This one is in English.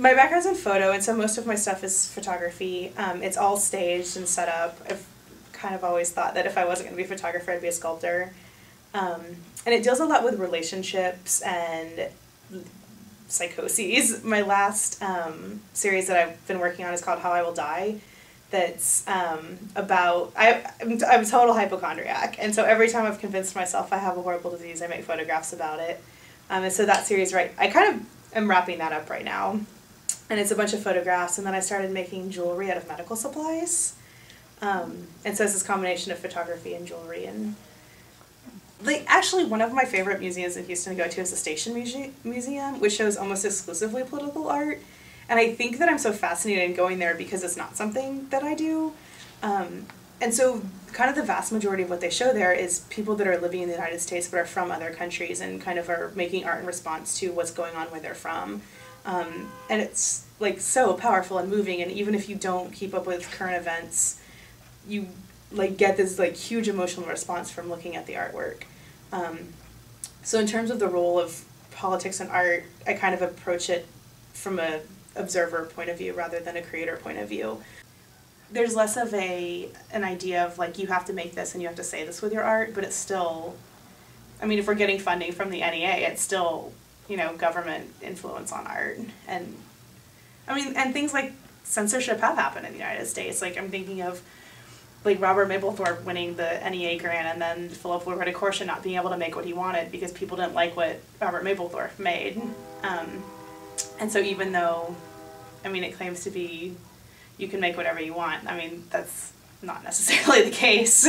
My background's in photo, and so most of my stuff is photography. It's all staged and set up. I've kind of always thought that if I wasn't going to be a photographer, I'd be a sculptor. And it deals a lot with relationships and psychoses. My last series that I've been working on is called How I Will Die. That's about, I'm a total hypochondriac, and so every time I've convinced myself I have a horrible disease, I make photographs about it. And so that series, right, I kind of am wrapping that up right now. And it's a bunch of photographs, and then I started making jewelry out of medical supplies. And so it's this combination of photography and jewelry. And like, actually, one of my favorite museums in Houston to go to is the Station Museum, which shows almost exclusively political art. And I think that I'm so fascinated in going there because it's not something that I do. And so kind of the vast majority of what they show there is people that are living in the United States but are from other countries and kind of are making art in response to what's going on where they're from. And it's like so powerful and moving, and even if you don't keep up with current events, you like get this like huge emotional response from looking at the artwork. So in terms of the role of politics and art, I kind of approach it from a observer point of view rather than a creator point of view. There's less of an idea of like you have to make this and you have to say this with your art, but it's still, I mean, if we're getting funding from the NEA, it's still, you know, government influence on art. And I mean, and things like censorship have happened in the United States. Like I'm thinking of like Robert Mapplethorpe winning the NEA grant and then Philip Lloyd-Corshon not being able to make what he wanted because people didn't like what Robert Mapplethorpe made. And so even though, I mean, it claims to be you can make whatever you want, I mean, that's not necessarily the case.